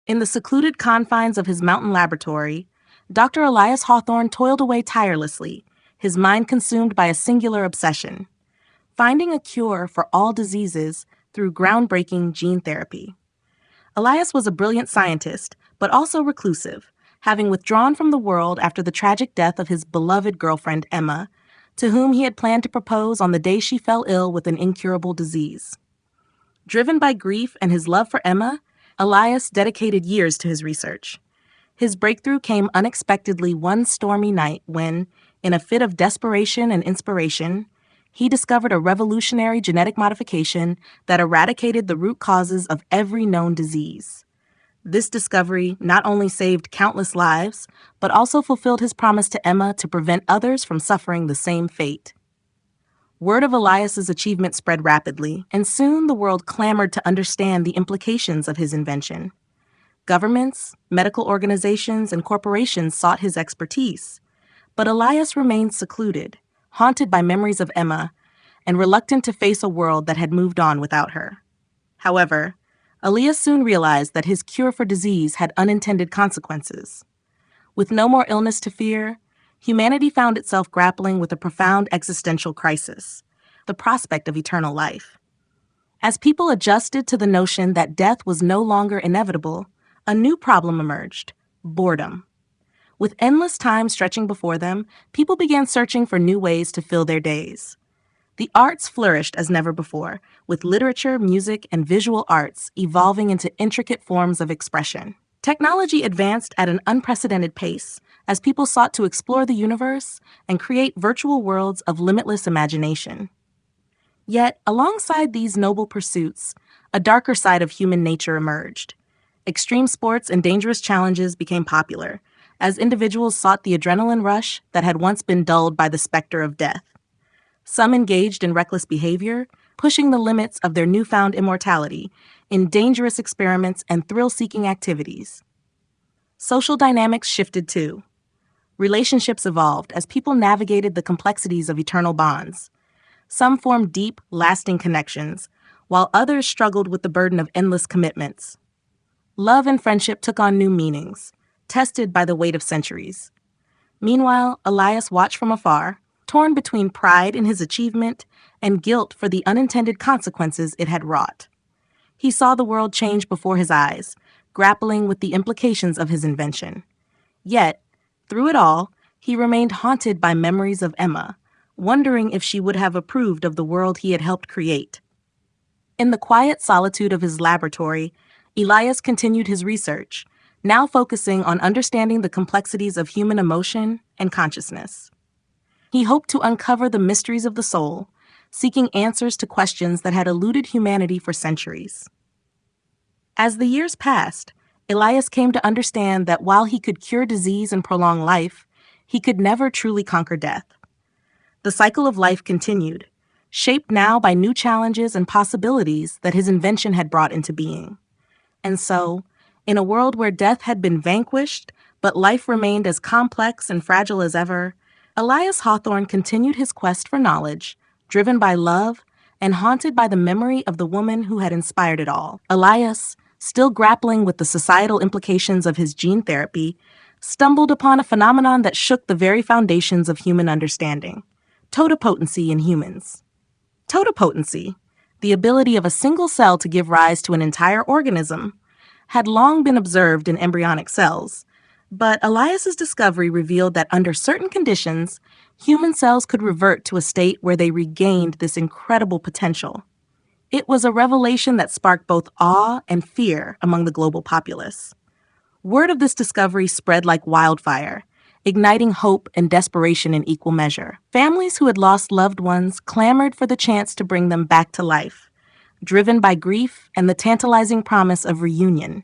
In the secluded confines of his mountain laboratory, Dr. Elias Hawthorne toiled away tirelessly, his mind consumed by a singular obsession: finding a cure for all diseases through groundbreaking gene therapy. Elias was a brilliant scientist, but also reclusive, having withdrawn from the world after the tragic death of his beloved girlfriend Emma, to whom he had planned to propose on the day she fell ill with an incurable disease. Driven by grief and his love for Emma, Elias dedicated years to his research. His breakthrough came unexpectedly one stormy night when, in a fit of desperation and inspiration, he discovered a revolutionary genetic modification that eradicated the root causes of every known disease. This discovery not only saved countless lives, but also fulfilled his promise to Emma to prevent others from suffering the same fate. Word of Elias's achievement spread rapidly, and soon the world clamored to understand the implications of his invention. Governments, medical organizations, and corporations sought his expertise, but Elias remained secluded, haunted by memories of Emma, and reluctant to face a world that had moved on without her. However, Elias soon realized that his cure for disease had unintended consequences. With no more illness to fear, humanity found itself grappling with a profound existential crisis: the prospect of eternal life. As people adjusted to the notion that death was no longer inevitable, a new problem emerged: boredom. With endless time stretching before them, people began searching for new ways to fill their days. The arts flourished as never before, with literature, music, and visual arts evolving into intricate forms of expression. Technology advanced at an unprecedented pace as people sought to explore the universe and create virtual worlds of limitless imagination. Yet, alongside these noble pursuits, a darker side of human nature emerged. Extreme sports and dangerous challenges became popular, as individuals sought the adrenaline rush that had once been dulled by the specter of death. Some engaged in reckless behavior, pushing the limits of their newfound immortality in dangerous experiments and thrill-seeking activities. Social dynamics shifted too. Relationships evolved as people navigated the complexities of eternal bonds. Some formed deep, lasting connections, while others struggled with the burden of endless commitments. Love and friendship took on new meanings, tested by the weight of centuries. Meanwhile, Elias watched from afar, torn between pride in his achievement and guilt for the unintended consequences it had wrought. He saw the world change before his eyes, grappling with the implications of his invention. Yet, through it all, he remained haunted by memories of Emma, wondering if she would have approved of the world he had helped create. In the quiet solitude of his laboratory, Elias continued his research, now focusing on understanding the complexities of human emotion and consciousness. He hoped to uncover the mysteries of the soul, seeking answers to questions that had eluded humanity for centuries. As the years passed, Elias came to understand that while he could cure disease and prolong life, he could never truly conquer death. The cycle of life continued, shaped now by new challenges and possibilities that his invention had brought into being. And so, in a world where death had been vanquished, but life remained as complex and fragile as ever, Elias Hawthorne continued his quest for knowledge, driven by love and haunted by the memory of the woman who had inspired it all. Elias, still grappling with the societal implications of his gene therapy, stumbled upon a phenomenon that shook the very foundations of human understanding: totipotency in humans. Totipotency, the ability of a single cell to give rise to an entire organism, had long been observed in embryonic cells, but Elias's discovery revealed that under certain conditions, human cells could revert to a state where they regained this incredible potential. It was a revelation that sparked both awe and fear among the global populace. Word of this discovery spread like wildfire, igniting hope and desperation in equal measure. Families who had lost loved ones clamored for the chance to bring them back to life, driven by grief and the tantalizing promise of reunion.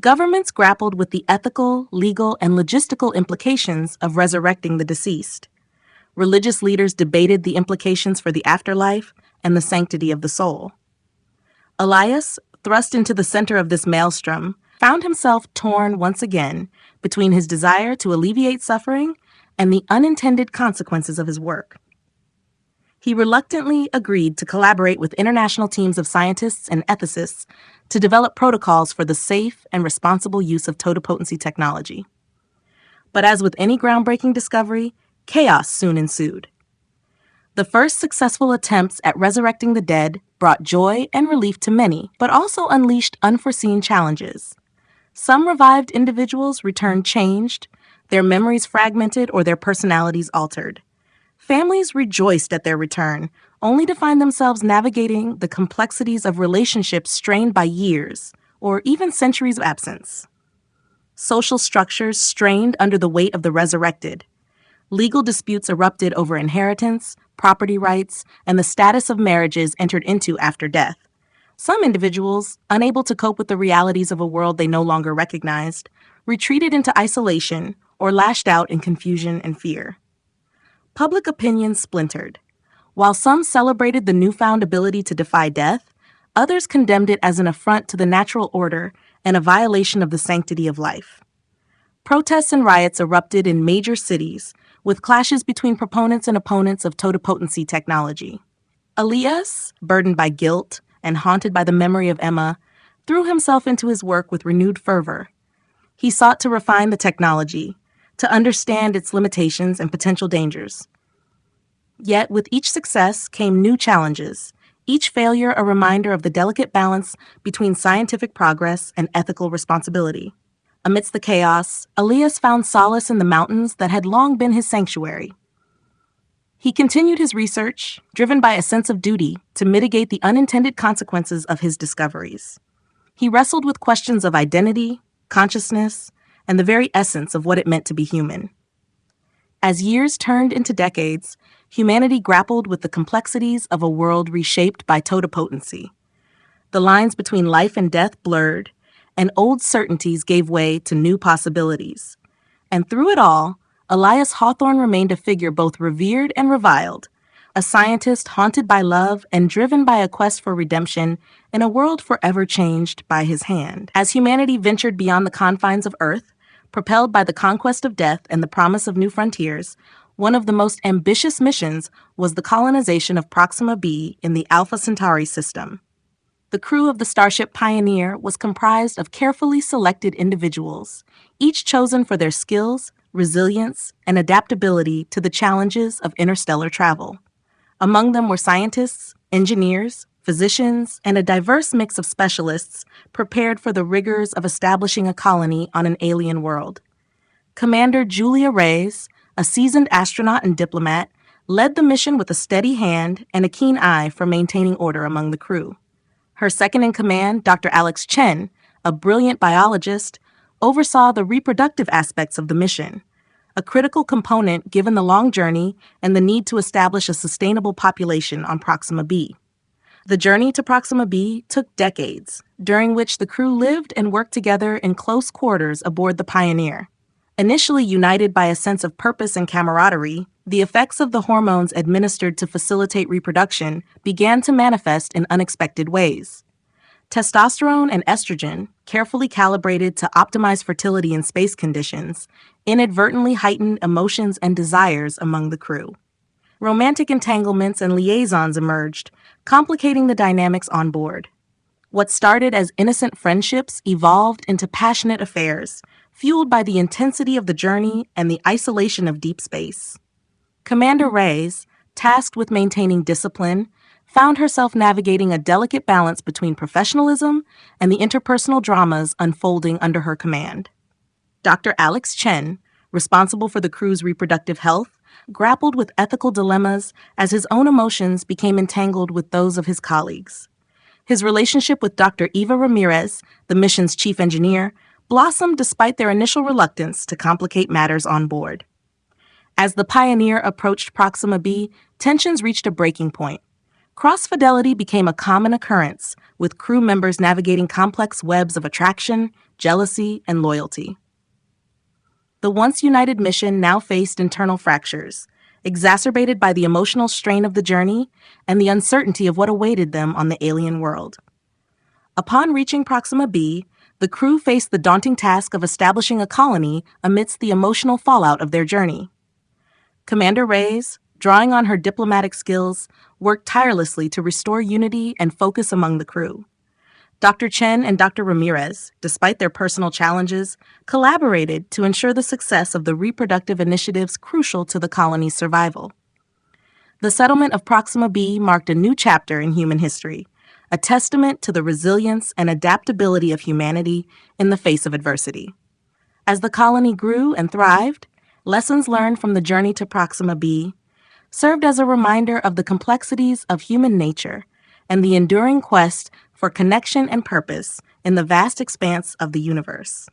Governments grappled with the ethical, legal, and logistical implications of resurrecting the deceased. Religious leaders debated the implications for the afterlife and the sanctity of the soul. Elias, thrust into the center of this maelstrom, found himself torn once again between his desire to alleviate suffering and the unintended consequences of his work. He reluctantly agreed to collaborate with international teams of scientists and ethicists to develop protocols for the safe and responsible use of totipotency technology. But as with any groundbreaking discovery, chaos soon ensued. The first successful attempts at resurrecting the dead brought joy and relief to many, but also unleashed unforeseen challenges. Some revived individuals returned changed, their memories fragmented or their personalities altered. Families rejoiced at their return, only to find themselves navigating the complexities of relationships strained by years or even centuries of absence. Social structures strained under the weight of the resurrected. Legal disputes erupted over inheritance, property rights, and the status of marriages entered into after death. Some individuals, unable to cope with the realities of a world they no longer recognized, retreated into isolation or lashed out in confusion and fear. Public opinion splintered. While some celebrated the newfound ability to defy death, others condemned it as an affront to the natural order and a violation of the sanctity of life. Protests and riots erupted in major cities, with clashes between proponents and opponents of totipotency technology. Elias, burdened by guilt and haunted by the memory of Emma, threw himself into his work with renewed fervor. He sought to refine the technology, to understand its limitations and potential dangers. Yet, with each success came new challenges, each failure a reminder of the delicate balance between scientific progress and ethical responsibility. Amidst the chaos, Elias found solace in the mountains that had long been his sanctuary. He continued his research, driven by a sense of duty to mitigate the unintended consequences of his discoveries. He wrestled with questions of identity, consciousness, and the very essence of what it meant to be human. As years turned into decades, humanity grappled with the complexities of a world reshaped by totipotency. The lines between life and death blurred, and old certainties gave way to new possibilities. And through it all, Elias Hawthorne remained a figure both revered and reviled, a scientist haunted by love and driven by a quest for redemption in a world forever changed by his hand. As humanity ventured beyond the confines of Earth, propelled by the conquest of death and the promise of new frontiers, one of the most ambitious missions was the colonization of Proxima B in the Alpha Centauri system. The crew of the starship Pioneer was comprised of carefully selected individuals, each chosen for their skills, resilience, and adaptability to the challenges of interstellar travel. Among them were scientists, engineers, physicians, and a diverse mix of specialists prepared for the rigors of establishing a colony on an alien world. Commander Julia Reyes, a seasoned astronaut and diplomat, led the mission with a steady hand and a keen eye for maintaining order among the crew. Her second-in-command, Dr. Alex Chen, a brilliant biologist, oversaw the reproductive aspects of the mission, a critical component given the long journey and the need to establish a sustainable population on Proxima B. The journey to Proxima B took decades, during which the crew lived and worked together in close quarters aboard the Pioneer. Initially united by a sense of purpose and camaraderie, the effects of the hormones administered to facilitate reproduction began to manifest in unexpected ways. Testosterone and estrogen, carefully calibrated to optimize fertility in space conditions, inadvertently heightened emotions and desires among the crew. Romantic entanglements and liaisons emerged, complicating the dynamics on board. What started as innocent friendships evolved into passionate affairs, fueled by the intensity of the journey and the isolation of deep space. Commander Reyes, tasked with maintaining discipline, found herself navigating a delicate balance between professionalism and the interpersonal dramas unfolding under her command. Dr. Alex Chen, responsible for the crew's reproductive health, grappled with ethical dilemmas as his own emotions became entangled with those of his colleagues. His relationship with Dr. Eva Ramirez, the mission's chief engineer, blossomed despite their initial reluctance to complicate matters on board. As the Pioneer approached Proxima B, tensions reached a breaking point. Cross-fidelity became a common occurrence, with crew members navigating complex webs of attraction, jealousy, and loyalty. The once united mission now faced internal fractures, exacerbated by the emotional strain of the journey and the uncertainty of what awaited them on the alien world. Upon reaching Proxima B, the crew faced the daunting task of establishing a colony amidst the emotional fallout of their journey. Commander Reyes, drawing on her diplomatic skills, worked tirelessly to restore unity and focus among the crew. Dr. Chen and Dr. Ramirez, despite their personal challenges, collaborated to ensure the success of the reproductive initiatives crucial to the colony's survival. The settlement of Proxima B marked a new chapter in human history, a testament to the resilience and adaptability of humanity in the face of adversity. As the colony grew and thrived, lessons learned from the journey to Proxima B served as a reminder of the complexities of human nature and the enduring quest for connection and purpose in the vast expanse of the universe.